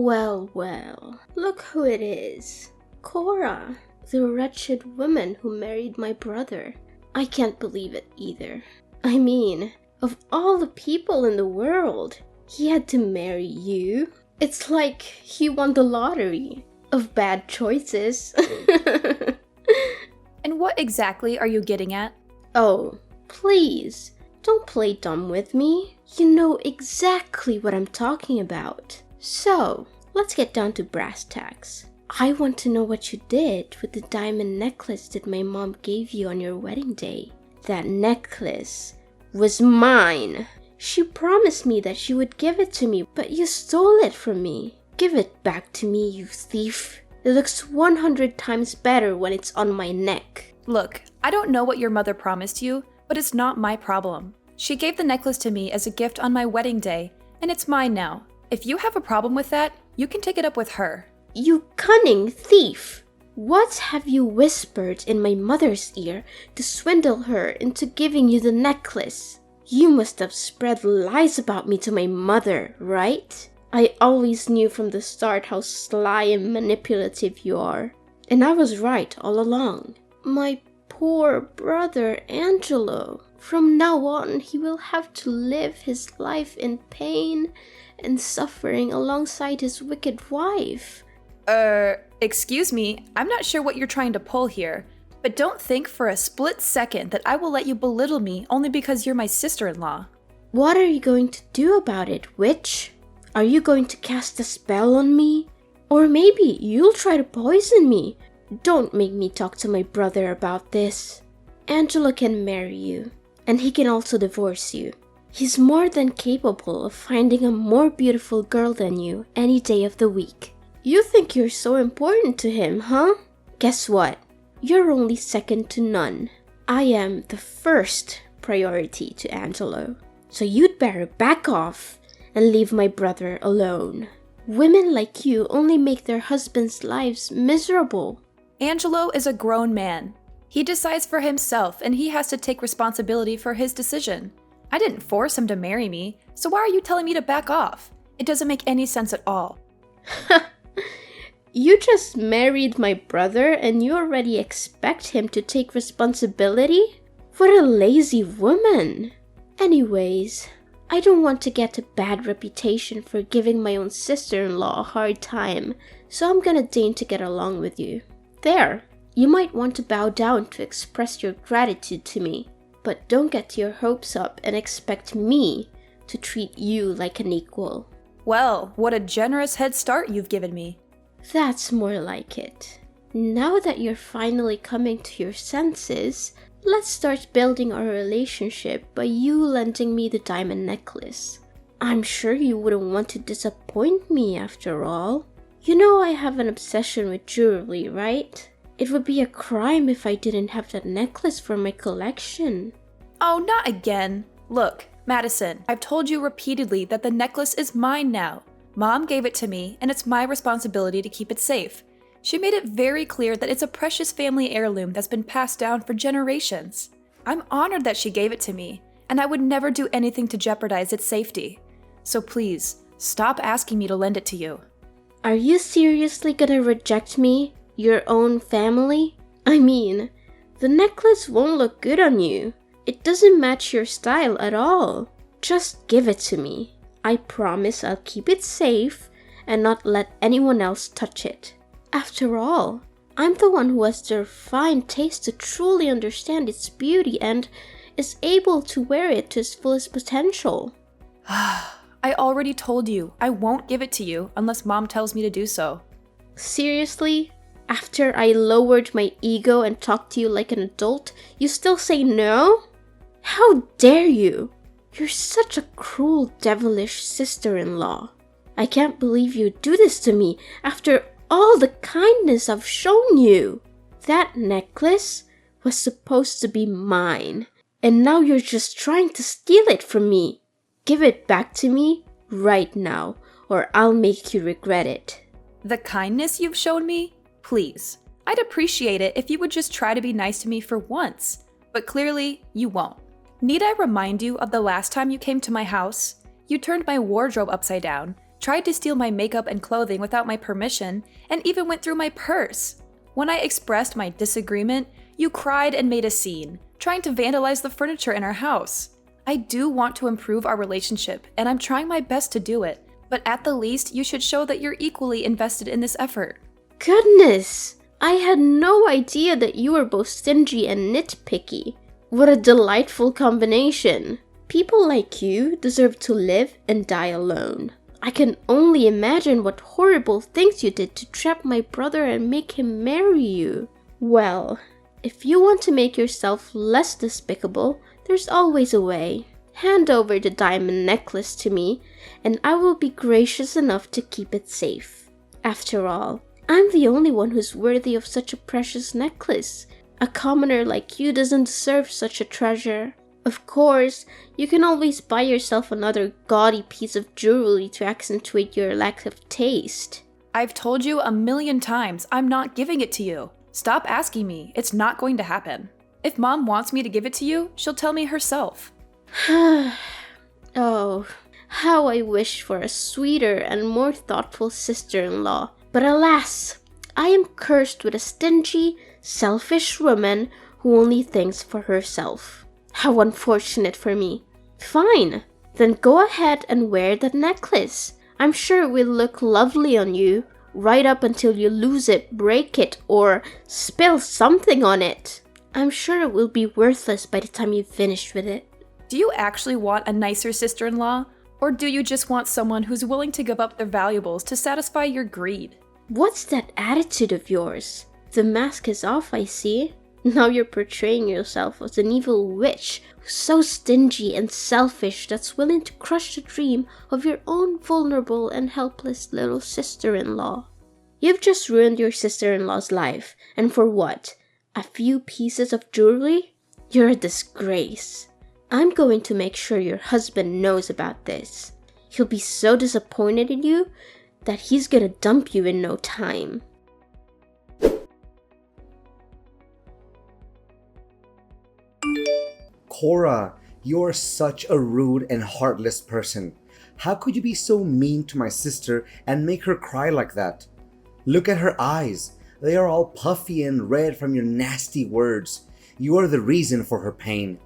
Well, well, look who it is. Cora, the wretched woman who married my brother. I can't believe it either. I mean, of all the people in the world, he had to marry you. It's like he won the lottery of bad choices. And what exactly are you getting at? Oh, please, don't play dumb with me. You know exactly what I'm talking about. So, let's get down to brass tacks. I want to know what you did with the diamond necklace that my mom gave you on your wedding day. That necklace was mine. She promised me that she would give it to me, but you stole it from me. Give it back to me, you thief. It looks 100 times better when it's on my neck. Look, I don't know what your mother promised you, but it's not my problem. She gave the necklace to me as a gift on my wedding day, and it's mine now. If you have a problem with that, you can take it up with her. You cunning thief! What have you whispered in my mother's ear to swindle her into giving you the necklace? You must have spread lies about me to my mother, right? I always knew from the start how sly and manipulative you are. And I was right all along. My poor brother Angelo. From now on, he will have to live his life in pain and suffering alongside his wicked wife. Excuse me, I'm not sure what you're trying to pull here, but don't think for a split second that I will let you belittle me only because you're my sister-in-law. What are you going to do about it, witch? Are you going to cast a spell on me? Or maybe you'll try to poison me. Don't make me talk to my brother about this. Angelo can marry you, and he can also divorce you. He's more than capable of finding a more beautiful girl than you any day of the week. You think you're so important to him, huh? Guess what? You're only second to none. I am the first priority to Angelo. So you'd better back off and leave my brother alone. Women like you only make their husbands' lives miserable. Angelo is a grown man. He decides for himself and he has to take responsibility for his decision. I didn't force him to marry me, so why are you telling me to back off? It doesn't make any sense at all. You just married my brother and you already expect him to take responsibility? What a lazy woman. Anyways, I don't want to get a bad reputation for giving my own sister-in-law a hard time, so I'm gonna deign to get along with you. There, you might want to bow down to express your gratitude to me, but don't get your hopes up and expect me to treat you like an equal. Well, what a generous head start you've given me. That's more like it. Now that you're finally coming to your senses, let's start building our relationship by you lending me the diamond necklace. I'm sure you wouldn't want to disappoint me after all. You know I have an obsession with jewelry, right? It would be a crime if I didn't have that necklace for my collection. Oh, not again. Look, Madison, I've told you repeatedly that the necklace is mine now. Mom gave it to me, and it's my responsibility to keep it safe. She made it very clear that it's a precious family heirloom that's been passed down for generations. I'm honored that she gave it to me, and I would never do anything to jeopardize its safety. So please, stop asking me to lend it to you. Are you seriously gonna reject me, your own family? I mean, the necklace won't look good on you. It doesn't match your style at all. Just give it to me. I promise I'll keep it safe and not let anyone else touch it. After all, I'm the one who has the refined taste to truly understand its beauty and is able to wear it to its fullest potential. I already told you I won't give it to you unless Mom tells me to do so. Seriously? After I lowered my ego and talked to you like an adult, you still say no? How dare you? You're such a cruel, devilish sister-in-law. I can't believe you'd do this to me after all the kindness I've shown you. That necklace was supposed to be mine, and now you're just trying to steal it from me. Give it back to me right now, or I'll make you regret it. The kindness you've shown me? Please. I'd appreciate it if you would just try to be nice to me for once, but clearly you won't. Need I remind you of the last time you came to my house? You turned my wardrobe upside down, tried to steal my makeup and clothing without my permission, and even went through my purse. When I expressed my disagreement, you cried and made a scene, trying to vandalize the furniture in our house. I do want to improve our relationship, and I'm trying my best to do it, but at the least, you should show that you're equally invested in this effort. Goodness! I had no idea that you were both stingy and nitpicky. What a delightful combination. People like you deserve to live and die alone. I can only imagine what horrible things you did to trap my brother and make him marry you. Well, if you want to make yourself less despicable, there's always a way. Hand over the diamond necklace to me, and I will be gracious enough to keep it safe. After all, I'm the only one who's worthy of such a precious necklace. A commoner like you doesn't deserve such a treasure. Of course, you can always buy yourself another gaudy piece of jewelry to accentuate your lack of taste. I've told you 1,000,000 times I'm not giving it to you. Stop asking me. It's not going to happen. If Mom wants me to give it to you, she'll tell me herself. Oh, how I wish for a sweeter and more thoughtful sister-in-law. But alas, I am cursed with a stingy, selfish woman who only thinks for herself. How unfortunate for me. Fine, then go ahead and wear that necklace. I'm sure it will look lovely on you, right up until you lose it, break it, or spill something on it. I'm sure it will be worthless by the time you've finished with it. Do you actually want a nicer sister-in-law? Or do you just want someone who's willing to give up their valuables to satisfy your greed? What's that attitude of yours? The mask is off, I see. Now you're portraying yourself as an evil witch who's so stingy and selfish that's willing to crush the dream of your own vulnerable and helpless little sister-in-law. You've just ruined your sister-in-law's life, and for what? A few pieces of jewelry? You're a disgrace. I'm going to make sure your husband knows about this. He'll be so disappointed in you that he's gonna dump you in no time. Cora, you're such a rude and heartless person. How could you be so mean to my sister and make her cry like that? Look at her eyes. They are all puffy and red from your nasty words. You are the reason for her pain.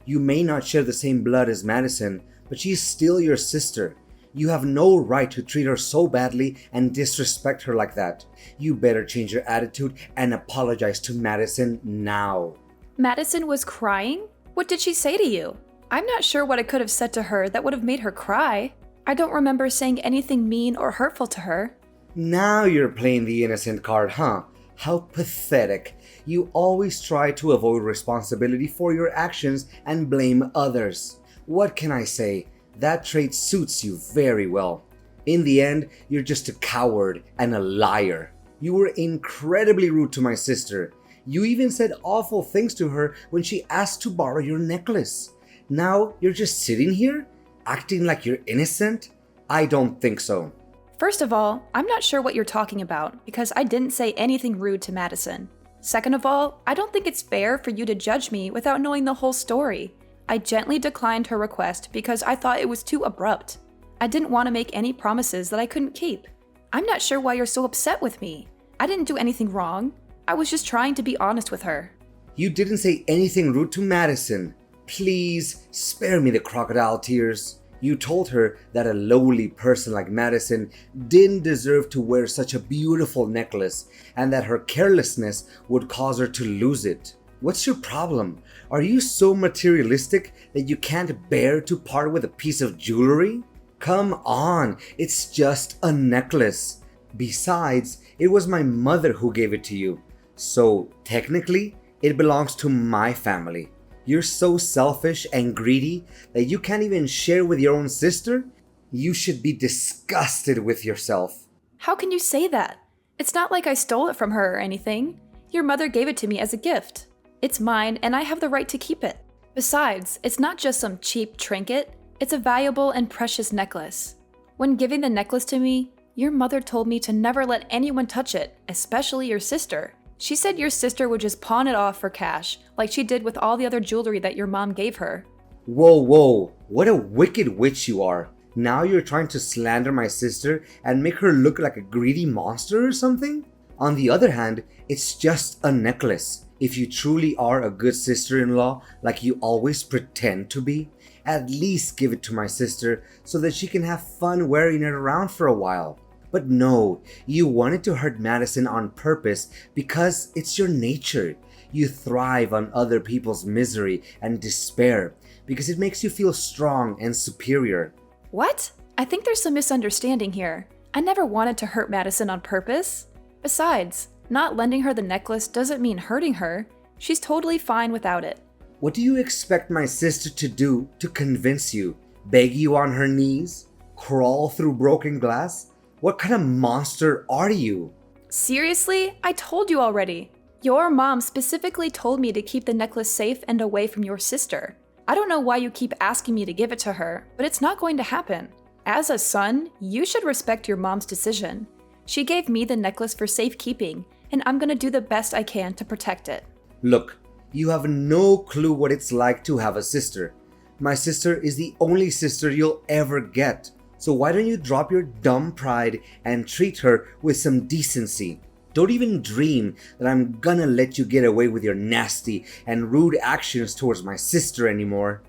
You may not share the same blood as Madison, but she's still your sister. You have no right to treat her so badly and disrespect her like that. You better change your attitude and apologize to Madison now. Madison was crying? What did she say to you? I'm not sure what I could have said to her that would have made her cry. I don't remember saying anything mean or hurtful to her. Now you're playing the innocent card, huh? How pathetic. You always try to avoid responsibility for your actions and blame others. What can I say? That trait suits you very well. In the end, you're just a coward and a liar. You were incredibly rude to my sister. You even said awful things to her when she asked to borrow your necklace. Now you're just sitting here, acting like you're innocent? I don't think so. First of all, I'm not sure what you're talking about because I didn't say anything rude to Madison. Second of all, I don't think it's fair for you to judge me without knowing the whole story. I gently declined her request because I thought it was too abrupt. I didn't want to make any promises that I couldn't keep. I'm not sure why you're so upset with me. I didn't do anything wrong. I was just trying to be honest with her. You didn't say anything rude to Madison. Please spare me the crocodile tears. You told her that a lowly person like Madison didn't deserve to wear such a beautiful necklace and that her carelessness would cause her to lose it. What's your problem? Are you so materialistic that you can't bear to part with a piece of jewelry? Come on, it's just a necklace. Besides, it was my mother who gave it to you. So technically, it belongs to my family. You're so selfish and greedy that you can't even share with your own sister? You should be disgusted with yourself. How can you say that? It's not like I stole it from her or anything. Your mother gave it to me as a gift. It's mine and I have the right to keep it. Besides, it's not just some cheap trinket, it's a valuable and precious necklace. When giving the necklace to me, your mother told me to never let anyone touch it, especially your sister. She said your sister would just pawn it off for cash, like she did with all the other jewelry that your mom gave her. Whoa, what a wicked witch you are. Now you're trying to slander my sister and make her look like a greedy monster or something? On the other hand, it's just a necklace. If you truly are a good sister-in-law, like you always pretend to be, at least give it to my sister so that she can have fun wearing it around for a while. But no, you wanted to hurt Madison on purpose because it's your nature. You thrive on other people's misery and despair because it makes you feel strong and superior. What? I think there's some misunderstanding here. I never wanted to hurt Madison on purpose. Besides, not lending her the necklace doesn't mean hurting her. She's totally fine without it. What do you expect my sister to do to convince you? Beg you on her knees? Crawl through broken glass? What kind of monster are you? Seriously? I told you already. Your mom specifically told me to keep the necklace safe and away from your sister. I don't know why you keep asking me to give it to her, but it's not going to happen. As a son, you should respect your mom's decision. She gave me the necklace for safekeeping, and I'm gonna do the best I can to protect it. Look, you have no clue what it's like to have a sister. My sister is the only sister you'll ever get. So why don't you drop your dumb pride and treat her with some decency? Don't even dream that I'm gonna let you get away with your nasty and rude actions towards my sister anymore.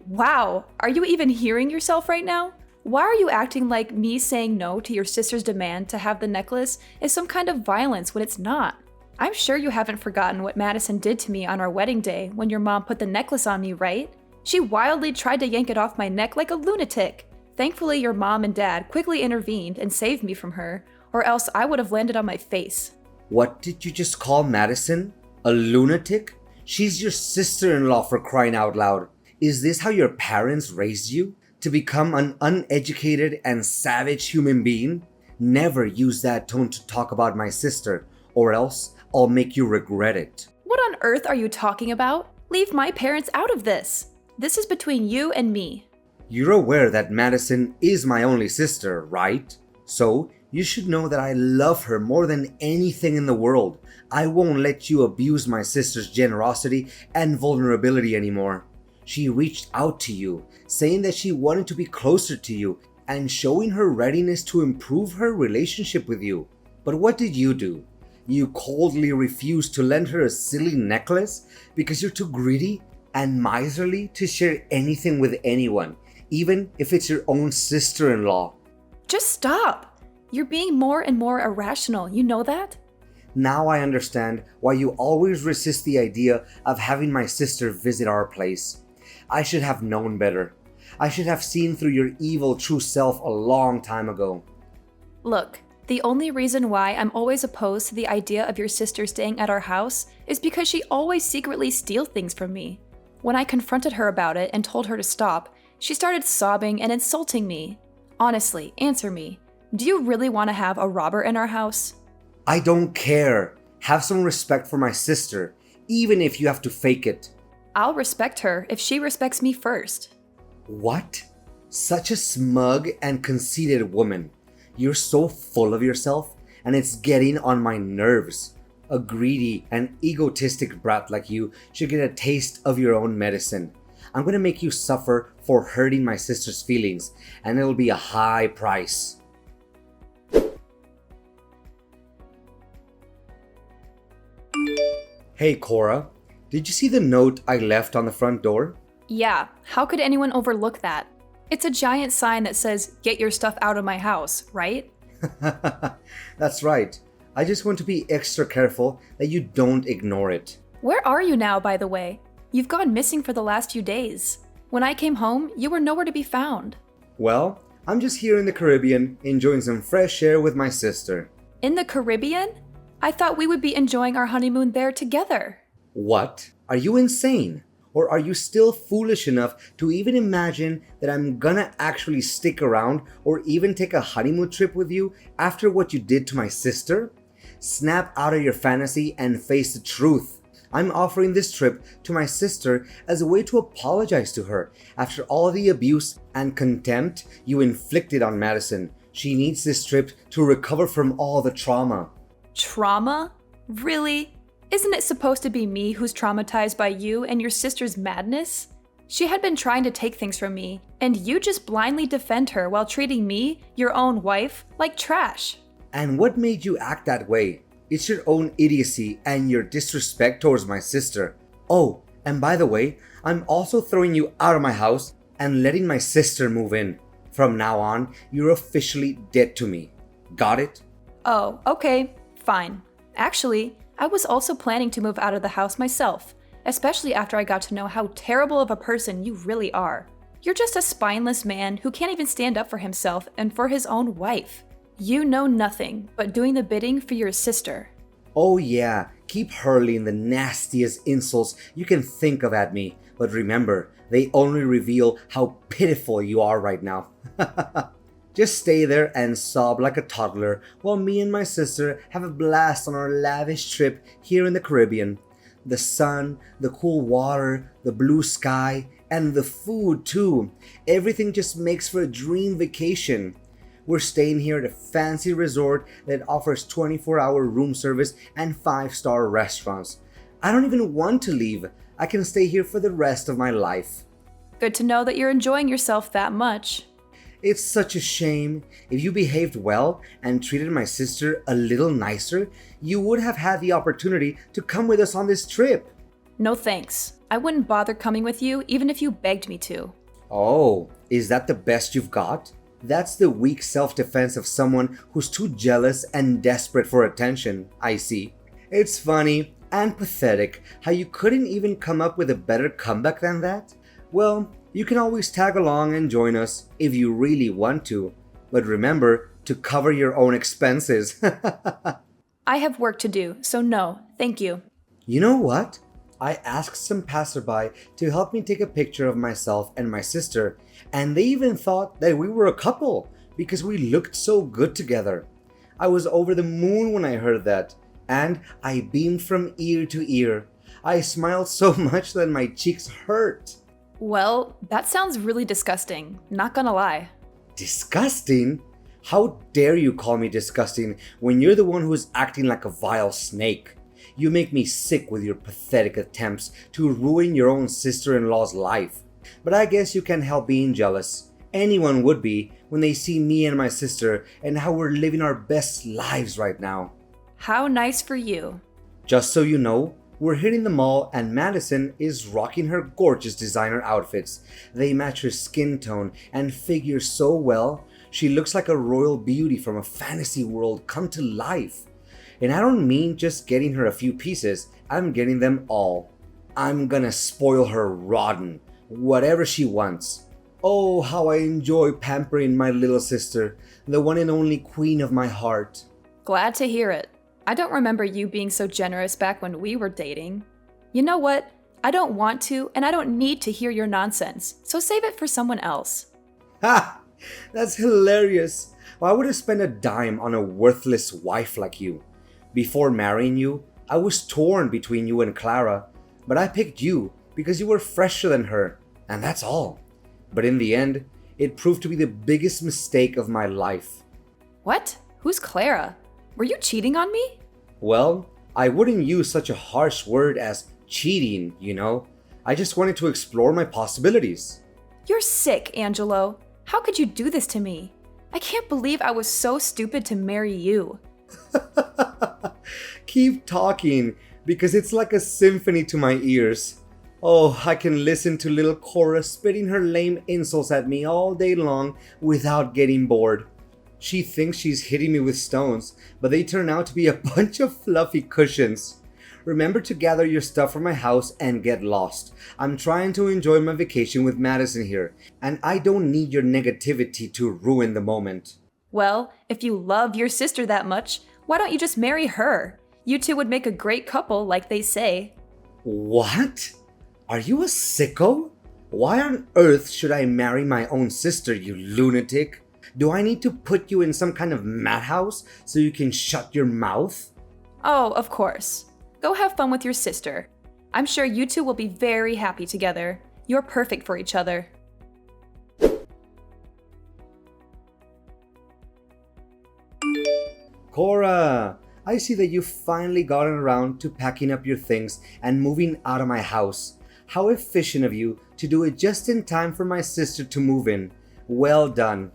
Wow, are you even hearing yourself right now? Why are you acting like me saying no to your sister's demand to have the necklace is some kind of violence when it's not? I'm sure you haven't forgotten what Madison did to me on our wedding day when your mom put the necklace on me, right? She wildly tried to yank it off my neck like a lunatic. Thankfully, your mom and dad quickly intervened and saved me from her, or else I would have landed on my face. What did you just call Madison? A lunatic? She's your sister-in-law, for crying out loud. Is this how your parents raised you? To become an uneducated and savage human being? Never use that tone to talk about my sister, or else I'll make you regret it. What on earth are you talking about? Leave my parents out of this. This is between you and me. You're aware that Madison is my only sister, right? So, you should know that I love her more than anything in the world. I won't let you abuse my sister's generosity and vulnerability anymore. She reached out to you, saying that she wanted to be closer to you and showing her readiness to improve her relationship with you. But what did you do? You coldly refused to lend her a silly necklace because you're too greedy and miserly to share anything with anyone, even if it's your own sister-in-law. Just stop! You're being more and more irrational, you know that? Now I understand why you always resist the idea of having my sister visit our place. I should have known better. I should have seen through your evil true self a long time ago. Look, the only reason why I'm always opposed to the idea of your sister staying at our house is because she always secretly steals things from me. When I confronted her about it and told her to stop, she started sobbing and insulting me. Honestly, answer me. Do you really want to have a robber in our house? I don't care. Have some respect for my sister, even if you have to fake it. I'll respect her if she respects me first. What? Such a smug and conceited woman. You're so full of yourself, and it's getting on my nerves. A greedy and egotistic brat like you should get a taste of your own medicine. I'm gonna make you suffer for hurting my sister's feelings, and it'll be a high price. Hey Cora, did you see the note I left on the front door? Yeah, how could anyone overlook that? It's a giant sign that says, "Get your stuff out of my house," right? That's right. I just want to be extra careful that you don't ignore it. Where are you now, by the way? You've gone missing for the last few days. When I came home, you were nowhere to be found. Well, I'm just here in the Caribbean enjoying some fresh air with my sister. In the Caribbean? I thought we would be enjoying our honeymoon there together. What? Are you insane? Or are you still foolish enough to even imagine that I'm gonna actually stick around or even take a honeymoon trip with you after what you did to my sister? Snap out of your fantasy and face the truth. I'm offering this trip to my sister as a way to apologize to her after all the abuse and contempt you inflicted on Madison. She needs this trip to recover from all the trauma. Trauma? Really? Isn't it supposed to be me who's traumatized by you and your sister's madness? She had been trying to take things from me, and you just blindly defend her while treating me, your own wife, like trash. And what made you act that way? It's your own idiocy and your disrespect towards my sister. Oh, and by the way, I'm also throwing you out of my house and letting my sister move in. From now on, you're officially dead to me. Got it? Oh, okay, fine. Actually, I was also planning to move out of the house myself, especially after I got to know how terrible of a person you really are. You're just a spineless man who can't even stand up for himself and for his own wife. You know nothing but doing the bidding for your sister. Oh yeah, keep hurling the nastiest insults you can think of at me, but remember, they only reveal how pitiful you are right now. Just stay there and sob like a toddler while me and my sister have a blast on our lavish trip here in the Caribbean. The sun, the cool water, the blue sky, and the food too. Everything just makes for a dream vacation. We're staying here at a fancy resort that offers 24-hour room service and 5-star restaurants. I don't even want to leave. I can stay here for the rest of my life. Good to know that you're enjoying yourself that much. It's such a shame. If you behaved well and treated my sister a little nicer, you would have had the opportunity to come with us on this trip. No thanks. I wouldn't bother coming with you even if you begged me to. Oh, is that the best you've got? That's the weak self-defense of someone who's too jealous and desperate for attention, I see. It's funny and pathetic how you couldn't even come up with a better comeback than that. Well, you can always tag along and join us if you really want to. But remember to cover your own expenses. I have work to do, so no, thank you. You know what? I asked some passerby to help me take a picture of myself and my sister, and they even thought that we were a couple because we looked so good together. I was over the moon when I heard that, and I beamed from ear to ear. I smiled so much that my cheeks hurt. Well, that sounds really disgusting, not gonna lie. Disgusting? How dare you call me disgusting when you're the one who's acting like a vile snake? You make me sick with your pathetic attempts to ruin your own sister-in-law's life. But I guess you can't help being jealous. Anyone would be when they see me and my sister and how we're living our best lives right now. How nice for you. Just so you know, we're hitting the mall and Madison is rocking her gorgeous designer outfits. They match her skin tone and figure so well. She looks like a royal beauty from a fantasy world come to life. And I don't mean just getting her a few pieces, I'm getting them all. I'm gonna spoil her rotten, whatever she wants. Oh, how I enjoy pampering my little sister, the one and only queen of my heart. Glad to hear it. I don't remember you being so generous back when we were dating. You know what? I don't want to and I don't need to hear your nonsense, so save it for someone else. Ha! That's hilarious. Why would I spend a dime on a worthless wife like you? Before marrying you, I was torn between you and Clara, but I picked you because you were fresher than her, and that's all. But in the end, it proved to be the biggest mistake of my life. What? Who's Clara? Were you cheating on me? Well, I wouldn't use such a harsh word as cheating, you know. I just wanted to explore my possibilities. You're sick, Angelo. How could you do this to me? I can't believe I was so stupid to marry you. Keep talking, because it's like a symphony to my ears. Oh, I can listen to little Cora spitting her lame insults at me all day long without getting bored. She thinks she's hitting me with stones, but they turn out to be a bunch of fluffy cushions. Remember to gather your stuff from my house and get lost. I'm trying to enjoy my vacation with Madison here, and I don't need your negativity to ruin the moment. Well, if you love your sister that much, why don't you just marry her? You two would make a great couple, like they say. What? Are you a sicko? Why on earth should I marry my own sister, you lunatic? Do I need to put you in some kind of madhouse so you can shut your mouth? Oh, of course. Go have fun with your sister. I'm sure you two will be very happy together. You're perfect for each other. Cora, I see that you've finally gotten around to packing up your things and moving out of my house. How efficient of you to do it just in time for my sister to move in. Well done.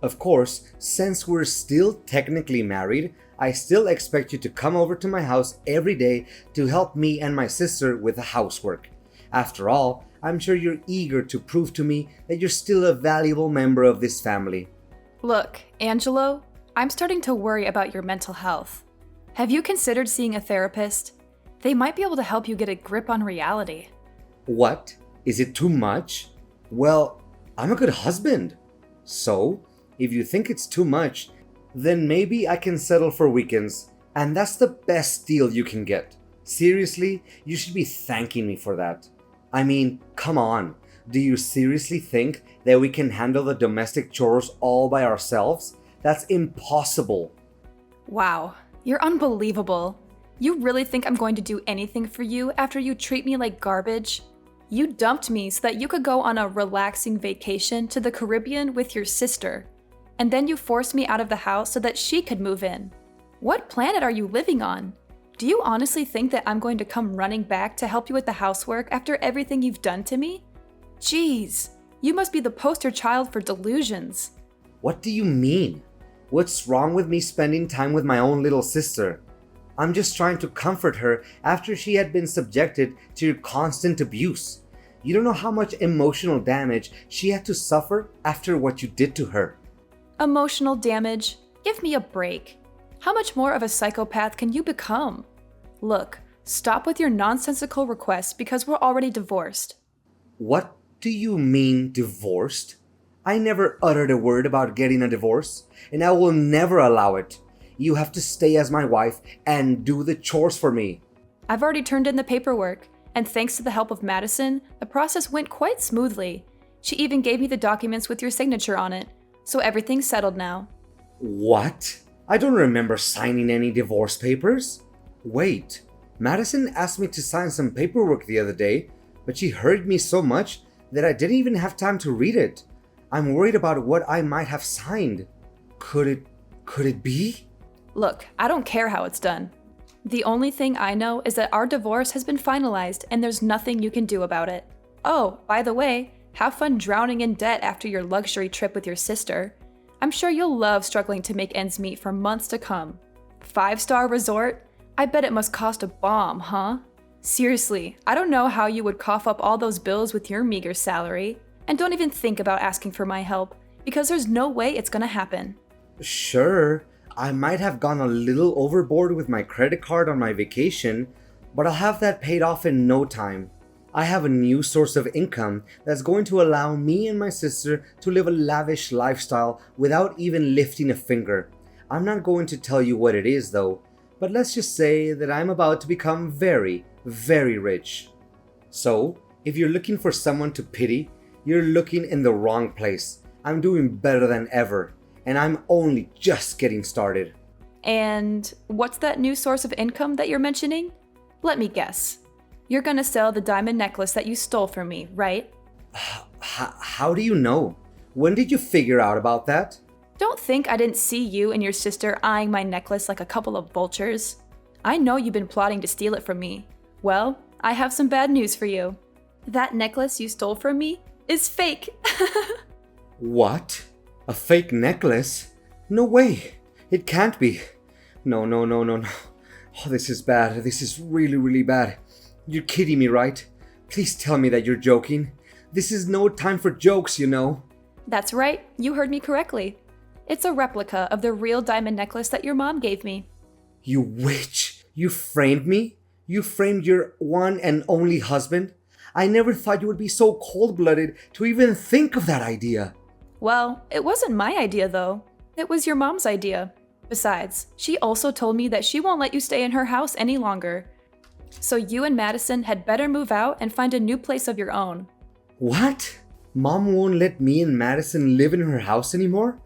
Of course, since we're still technically married, I still expect you to come over to my house every day to help me and my sister with the housework. After all, I'm sure you're eager to prove to me that you're still a valuable member of this family. Look, Angelo, I'm starting to worry about your mental health. Have you considered seeing a therapist? They might be able to help you get a grip on reality. What? Is it too much? Well, I'm a good husband. So, if you think it's too much, then maybe I can settle for weekends. And that's the best deal you can get. Seriously, you should be thanking me for that. I mean, come on. Do you seriously think that we can handle the domestic chores all by ourselves? That's impossible. Wow, you're unbelievable. You really think I'm going to do anything for you after you treat me like garbage? You dumped me so that you could go on a relaxing vacation to the Caribbean with your sister. And then you forced me out of the house so that she could move in. What planet are you living on? Do you honestly think that I'm going to come running back to help you with the housework after everything you've done to me? Jeez, you must be the poster child for delusions. What do you mean? What's wrong with me spending time with my own little sister? I'm just trying to comfort her after she had been subjected to your constant abuse. You don't know how much emotional damage she had to suffer after what you did to her. Emotional damage? Give me a break. How much more of a psychopath can you become? Look, stop with your nonsensical requests because we're already divorced. What do you mean divorced? I never uttered a word about getting a divorce, and I will never allow it. You have to stay as my wife and do the chores for me. I've already turned in the paperwork, and thanks to the help of Madison, the process went quite smoothly. She even gave me the documents with your signature on it, so everything's settled now. What? I don't remember signing any divorce papers. Wait, Madison asked me to sign some paperwork the other day, but she hurried me so much that I didn't even have time to read it. I'm worried about what I might have signed. Could it be? Look, I don't care how it's done. The only thing I know is that our divorce has been finalized and there's nothing you can do about it. Oh, by the way, have fun drowning in debt after your luxury trip with your sister. I'm sure you'll love struggling to make ends meet for months to come. 5-star resort? I bet it must cost a bomb, huh? Seriously, I don't know how you would cough up all those bills with your meager salary. And don't even think about asking for my help, because there's no way it's gonna happen. Sure, I might have gone a little overboard with my credit card on my vacation, but I'll have that paid off in no time. I have a new source of income that's going to allow me and my sister to live a lavish lifestyle without even lifting a finger. I'm not going to tell you what it is though, but let's just say that I'm about to become very, very rich. So, if you're looking for someone to pity, you're looking in the wrong place. I'm doing better than ever, and I'm only just getting started. And what's that new source of income that you're mentioning? Let me guess. You're gonna sell the diamond necklace that you stole from me, right? How do you know? When did you figure out about that? Don't think I didn't see you and your sister eyeing my necklace like a couple of vultures. I know you've been plotting to steal it from me. Well, I have some bad news for you. That necklace you stole from me is fake. What? A fake necklace? No way. It can't be. No. Oh, this is bad. This is really, really bad. You're kidding me, right? Please tell me that you're joking. This is no time for jokes, you know. That's right. You heard me correctly. It's a replica of the real diamond necklace that your mom gave me. You witch! You framed me? You framed your one and only husband? I never thought you would be so cold-blooded to even think of that idea. Well, it wasn't my idea though. It was your mom's idea. Besides, she also told me that she won't let you stay in her house any longer. So you and Madison had better move out and find a new place of your own. What? Mom won't let me and Madison live in her house anymore?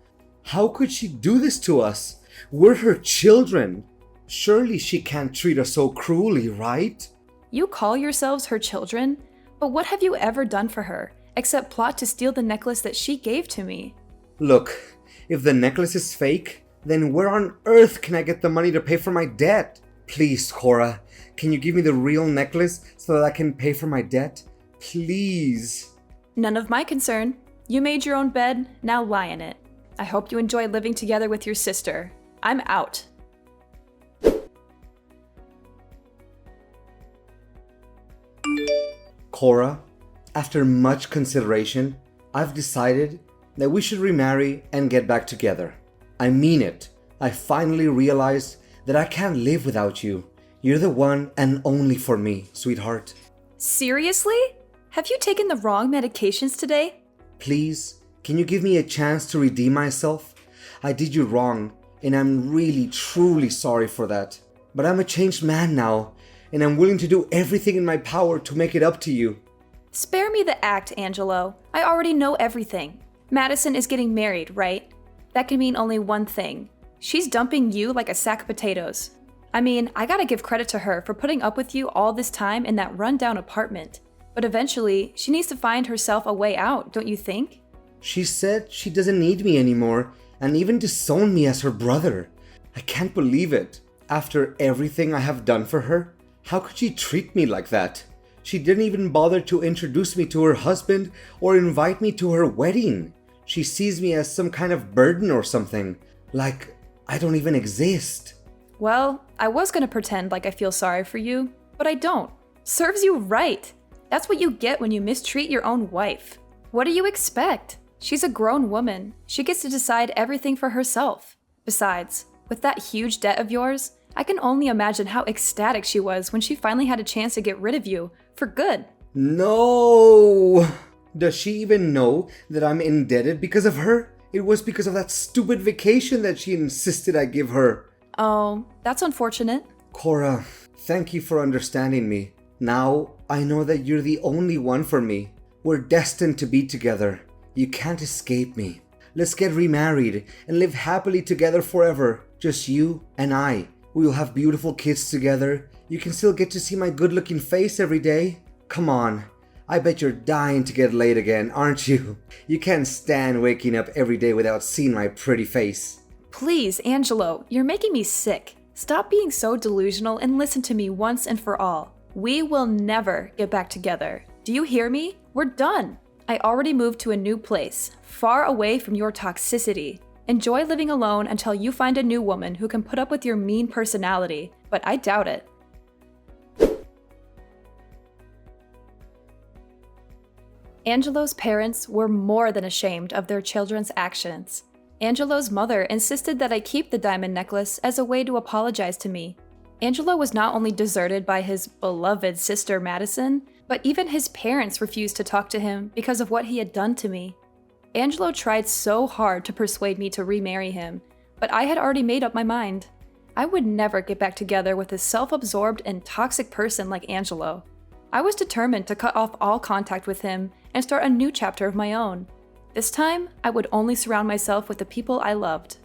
How could she do this to us? We're her children. Surely she can't treat us so cruelly, right? You call yourselves her children? But what have you ever done for her, except plot to steal the necklace that she gave to me? Look, if the necklace is fake, then where on earth can I get the money to pay for my debt? Please, Cora, can you give me the real necklace so that I can pay for my debt? Please. None of my concern. You made your own bed, now lie in it. I hope you enjoy living together with your sister. I'm out. Cora, after much consideration, I've decided that we should remarry and get back together. I mean it. I finally realized that I can't live without you. You're the one and only for me, sweetheart. Seriously? Have you taken the wrong medications today? Please, can you give me a chance to redeem myself? I did you wrong, and I'm really, truly sorry for that. But I'm a changed man now, and I'm willing to do everything in my power to make it up to you. Spare me the act, Angelo. I already know everything. Madison is getting married, right? That can mean only one thing. She's dumping you like a sack of potatoes. I mean, I gotta give credit to her for putting up with you all this time in that rundown apartment. But eventually, she needs to find herself a way out, don't you think? She said she doesn't need me anymore, and even disowned me as her brother. I can't believe it. After everything I have done for her, how could she treat me like that? She didn't even bother to introduce me to her husband or invite me to her wedding. She sees me as some kind of burden or something, like I don't even exist. Well, I was gonna pretend like I feel sorry for you, but I don't. Serves you right. That's what you get when you mistreat your own wife. What do you expect? She's a grown woman. She gets to decide everything for herself. Besides, with that huge debt of yours, I can only imagine how ecstatic she was when she finally had a chance to get rid of you, for good. No! Does she even know that I'm indebted because of her? It was because of that stupid vacation that she insisted I give her. Oh, that's unfortunate. Cora, thank you for understanding me. Now, I know that you're the only one for me. We're destined to be together. You can't escape me. Let's get remarried and live happily together forever. Just you and I. We will have beautiful kids together. You can still get to see my good-looking face every day. Come on. I bet you're dying to get laid again, aren't you? You can't stand waking up every day without seeing my pretty face. Please, Angelo, you're making me sick. Stop being so delusional and listen to me once and for all. We will never get back together. Do you hear me? We're done. I already moved to a new place, far away from your toxicity. Enjoy living alone until you find a new woman who can put up with your mean personality, but I doubt it. Angelo's parents were more than ashamed of their children's actions. Angelo's mother insisted that I keep the diamond necklace as a way to apologize to me. Angelo was not only deserted by his beloved sister Madison, but even his parents refused to talk to him because of what he had done to me. Angelo tried so hard to persuade me to remarry him, but I had already made up my mind. I would never get back together with a self-absorbed and toxic person like Angelo. I was determined to cut off all contact with him and start a new chapter of my own. This time, I would only surround myself with the people I loved.